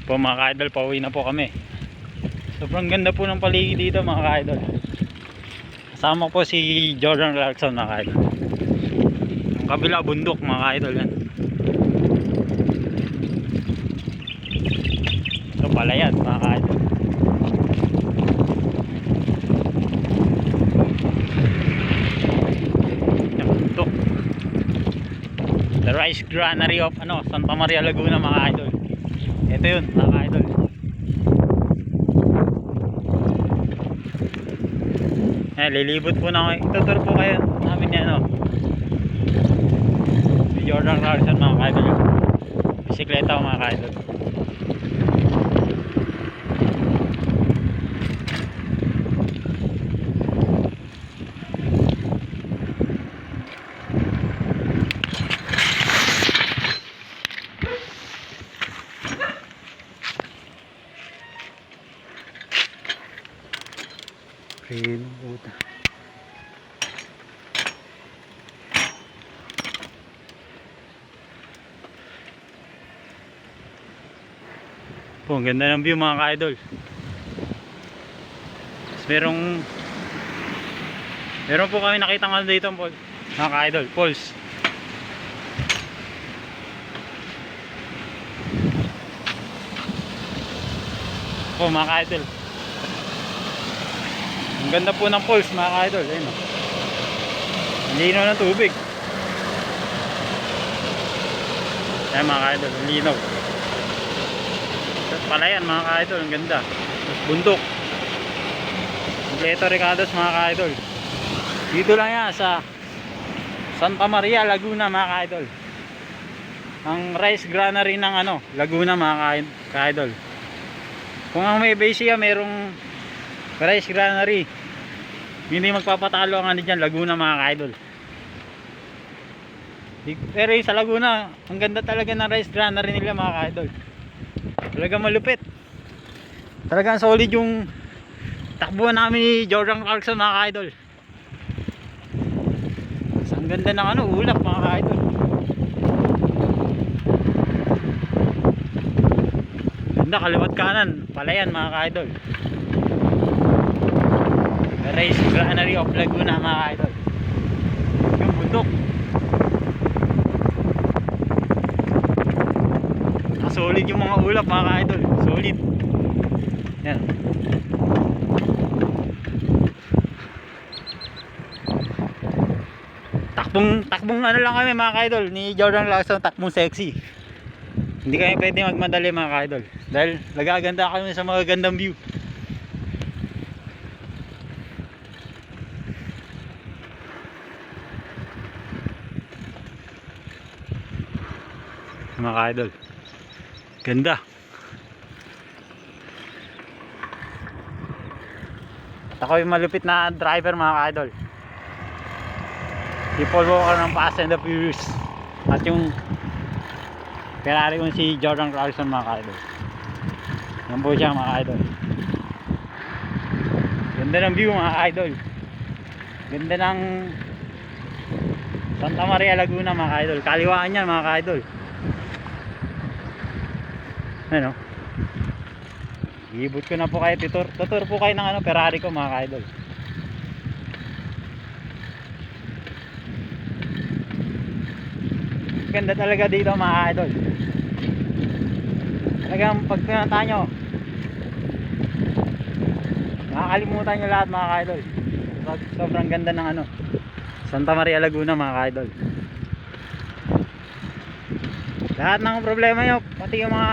Po mga ka-idol, pauwi na po kami. Sobrang ganda po ng paligid dito mga ka-idol. Kasama po si Jordan Clarkson mga ka-idol. Ang kabila bundok mga ka-idol yan. Ito pala yan mga ka-idol. Yung bundok. The Rice Granary of Santa Maria Laguna mga ka-idol. Ito yun mga ka-idol. Lilibot po na kayo. Ituturo po kayo namin yan si Jordan Clarkson mga ka-idol. Bisikleta mga ka-idol. Preno puta. Po, ang ganda ng view mga ka-idol. Meron po kami nakita nga dito mga ka-idol, falls. Po mga ka-idol. Ang ganda po ng falls mga ka-idol. Ayun ang linaw ng tubig. Ayan mga ka-idol, ang linaw. Palayan mga ka-idol, ang ganda. Bundok. Completo Ricados mga ka-idol. Dito lang yan sa Santa Maria, Laguna mga ka-idol. Ang Rice Granary ng Laguna mga ka-idol. Kung ang may base siya, merong Rice Granary. Hindi magpapatalo ang dyan, Laguna mga ka-idol. Pero sa Laguna, ang ganda talaga ng Rice Granary nila mga ka-idol. Talaga malupit. Talagang solid yung takbuhan namin ni Jordan Clarkson mga ka-idol. Ang ganda ng ulap mga ka-idol. Ganda, kaliwat kanan, palayan mga ka-idol. Rice Granary of Laguna mga ka-idol. Yung bundok. Solid yung mga ulap mga ka-idol. Solid. Yan. Takbong lang kami mga ka-idol ni Jordan Clarkson, takbong sexy. Hindi kami pwede magmadali mga ka-idol dahil nagaganda kami sa mga gandang view. Mga ka-idol, ganda. At ako yung malupit na driver mga ka-idol. Si Paul Walker ng Fast and the Furious. At yung Ferrari kong si Jordan Clarkson mga ka-idol. Yan po siya mga ka-idol. Ganda ng view mga ka-idol. Ganda ng Santa Maria Laguna mga ka-idol. Kaliwaan yan mga ka-idol. Ano? Ibot ko na po kayo. Tutur po kayo ng Ferrari ko mga ka-idol. Ganda talaga dito mga ka-idol. Talagang pag pinunta nyo, makakalimutan nyo lahat mga ka-idol. Sobrang ganda ng Santa Maria Laguna mga ka-idol. Lahat ng problema nyo, pati yung mga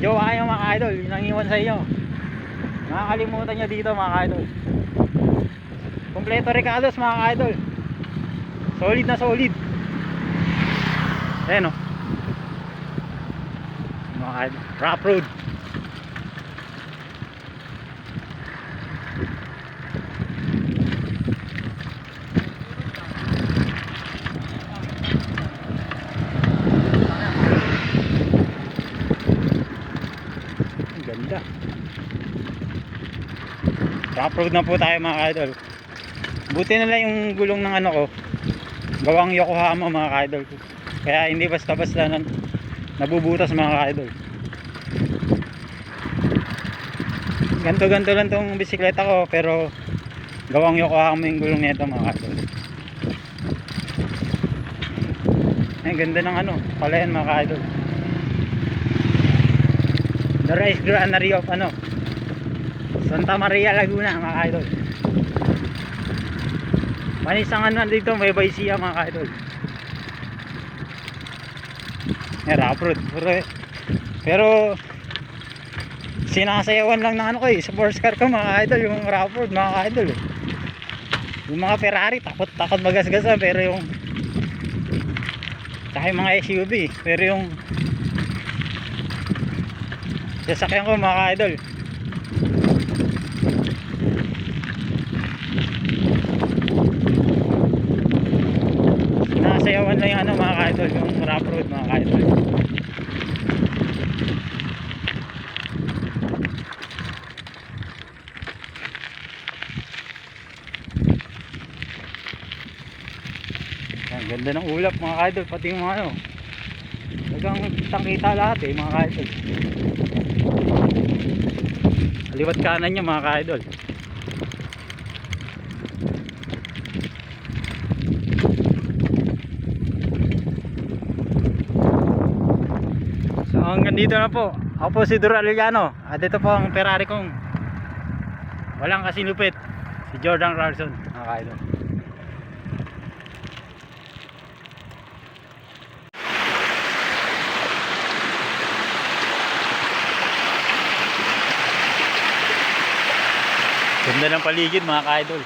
jowa nyo mga ka-idol, yung nangiwan sa inyo, makakalimutan nyo dito mga ka-idol. Completo Ricados mga ka-idol. Solid na solid. Ayan mga ka-idol, rough road. Ganda. Rough road na po tayo mga ka-idol. Buti na lang yung gulong ng ko, gawang Yokohama mga ka-idol. Kaya hindi basta-basta nabubutas mga ka-idol. Ganto-ganto lang tong bisikleta ko, pero gawang Yokohama yung gulong nito mga idol. Ay, ganda ng ano, palayan mga idol. The Rice Granary of ano, Santa Maria, Laguna mga idol. Manisang ano dito, may baysiya mga idol. Rough road, pero sinasayawan lang ng ano ko sports car ko mga idol, yung rough road mga idol eh. Yung mga Ferrari takot magasgasan, pero yung saka yung mga SUV, pero yung sasakyan ko mga idol sinasayawan lang yung ano mga idol, yung rough road mga idol. Ang ganda ng ulap mga idol, pati yung mga ano, talagang kitang-kita lahat eh mga idol. Kaliwat kanan niya mga idol. So hanggang dito na po. Ako po si Duro Arellano, at ito po ang Ferrari kong walang kasinupit, si Jordan Clarkson mga idol. Ganda ng paligid mga ka-idol.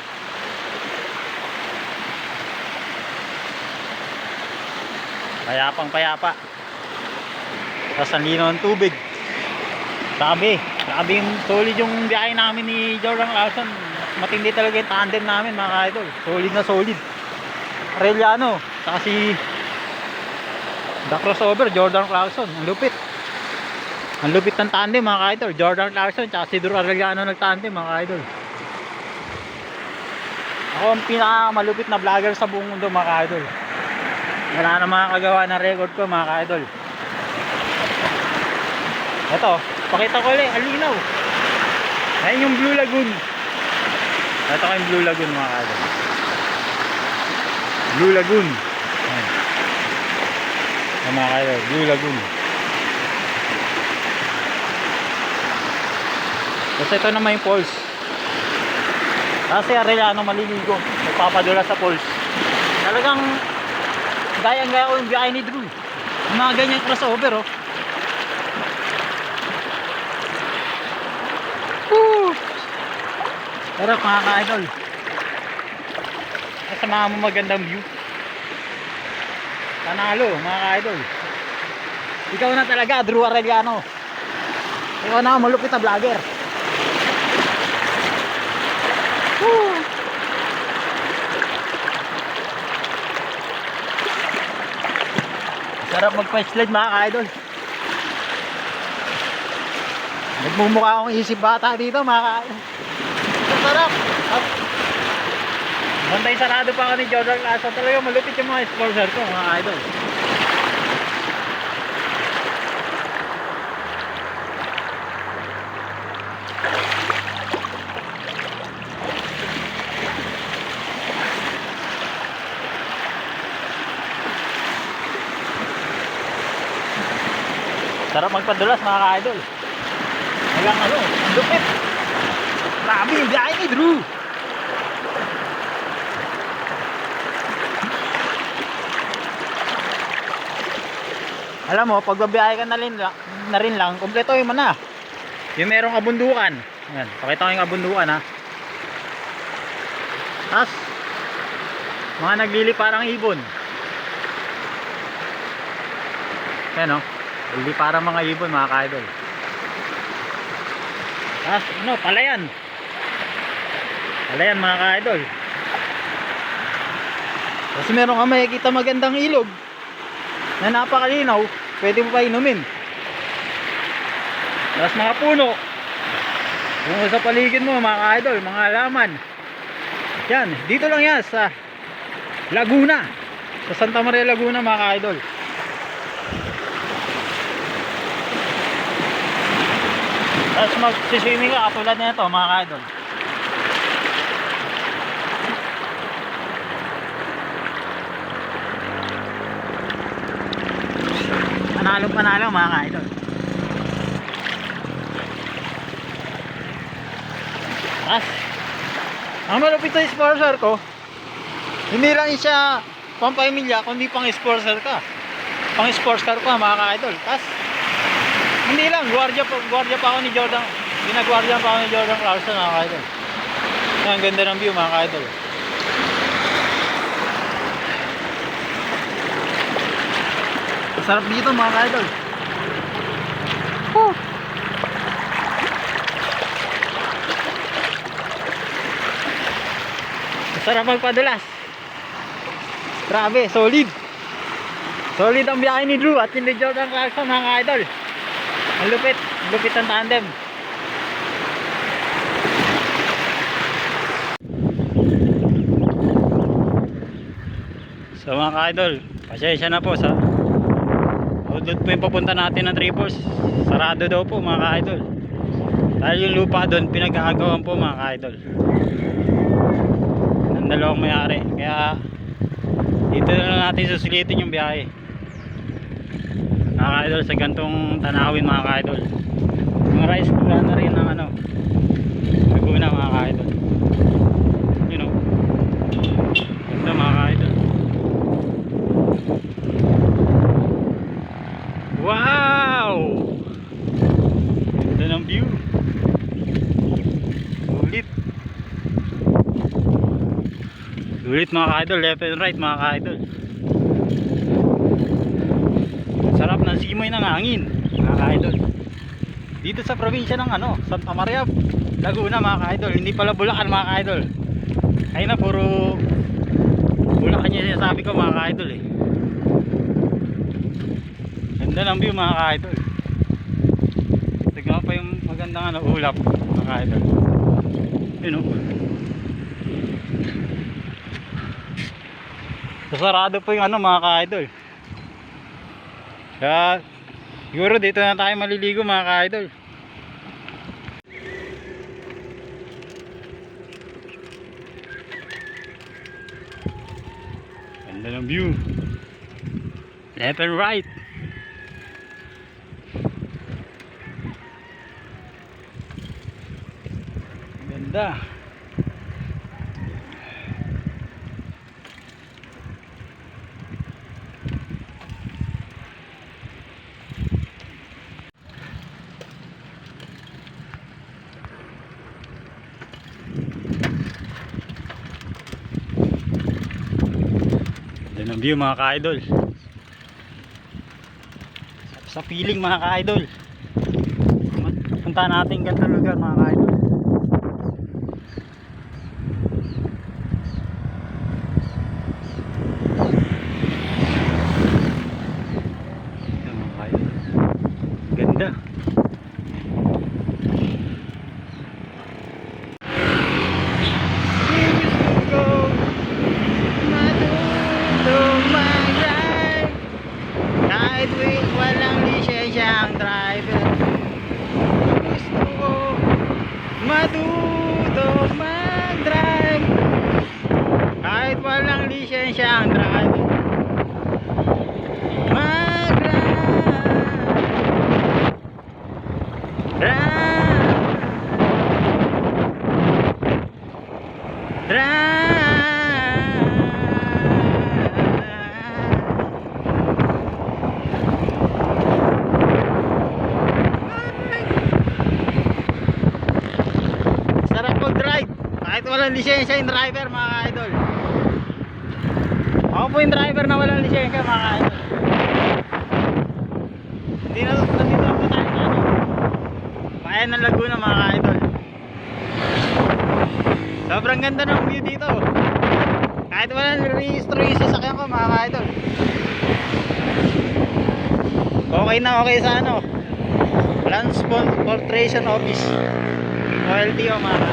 Payapang payapa. Tapos ang lino ng tubig. Grabe yung solid yung biyahe namin ni Jordan Clarkson. Matindi talaga yung tandem namin mga ka-idol. Solid na solid. Arellano, saka si the crossover Jordan Clarkson. Ang lupit. Ang lupit ng tandem mga ka-idol. Jordan Clarkson saka si Duro Arellano nag-tandem mga ka-idol. Ako ang pinakamalupit na vlogger sa buong mundo mga ka-idol. Wala na makakagawa ng record ko mga ka-idol. Ito, pakita ko ulit, alinaw. Ayan yung Blue Lagoon. Ito ko yung Blue Lagoon mga ka-idol. Blue Lagoon. Ayan. Ayan mga ka-idol, Blue Lagoon. Tapos ito naman yung falls. Kasi Arellano maliligo, nagpapadula sa falls. Talagang gayang-gaya ko yung biyahe ni Drew. Yung mga ganyan crossover oh. Woo! Pero mga ka-idol, sa mga magandang view, panalo mga ka-idol. Ikaw na talaga Drew Arellano. Ikaw na malupit na vlogger. Woo! Sarap magpa-slide mga ka-idol. Nagmumukha akong isip bata dito mga ka-idol. Sarap. Bantay sarado pa ako ni Jordan Clarkson. Talaga malupit yung mga sponsor ko mga ka-idol. Sarap magpadulas mga ka-idol. Hanggang ano, lupit. Grabe yung biyahe ni Drew. Alam mo, pag babiyahe ka na rin lang, kumpletuhin mo na. Yung merong abundukan. Ayan, pakita ko yung abundukan ha. Tapos, mga naglili parang ibon. Ayan o. Hindi para mga ibon mga ka-idol. Tapos ano, palayan. Palayan mga ka-idol. Kasi meron ka makikita magandang ilog na napakalinaw, pwede mo pa inumin. Tapos mga puno. Kung sa paligid mo mga ka-idol, mga halaman. Yan, dito lang yan sa Laguna. Sa Santa Maria Laguna mga ka-idol. Tapos mag-swimming ka katulad nito mga ka-idol. Panalo mga ka-idol. Tapos ang malupit sa sponsor ko, hindi lang siya pampamilya kundi pang sponsor ka. Pang sports car pa mga ka-idol. Tapos hindi lang, gwardiya pa ako ni Jordan. Ginagwardiya pa ako ni Jordan Clarkson mga ka-idol. Ang ganda ng view mga ka-idol. Sarap dito mga ka-idol. Sarap magpadulas. Grabe, solid. Solid ang biyahe ni Drew at ni Jordan Clarkson mga ka-idol. Ang lupit ang tandem. So mga ka-idol, pasensya na po sa doon po yung papunta natin ng Tripos. Sarado daw po mga ka-idol. Dahil yung lupa doon pinag-aagawan po mga ka-idol ng dalawang may-ari. Kaya dito na lang natin susulitin yung biyahe mga ka-idol sa gantong tanawin mga ka-idol. Yung rice cooler na rin ng ano Laguna mga ka-idol. You know, ganda mga ka-idol. Wow! Ganda ng view. Sulit mga ka-idol, left and right mga ka-idol. Sarap ng simoy ng hangin mga ka-idol. Dito sa probinsya ng Santa Maria, Laguna mga ka-idol. Hindi pala Bulacan mga ka-idol. Ayun na, puro Bulacan yung sinasabi ko mga ka-idol eh. Ganda ng view mga ka-idol. Tignan pa yung magandang ulap mga ka-idol. Yun o. Sarado po yung mga ka-idol. Kaya siguro dito na tayo maliligo mga ka-idol. Ganda ng view. Left and right. Ganda. Ganda ng view mga ka-idol. Sa feeling mga ka-idol. Punta natin ganitong lugar mga ka-idol. Ganda. Kahit walang lisensya ang driver, gusto ko matuto mag-drive. Kahit walang lisensya ang driver, sarap mag-drive kahit walang lisensya yung driver mga idol. Ako po yung driver na walang lisensya mga idol. Nandito na po tayo sa bayan ng Laguna mga idol. Sobrang ganda ng view dito kahit walang rehistro yung sasakyan ko mga idol. Okay na okay sa Transportation Office o LTO mga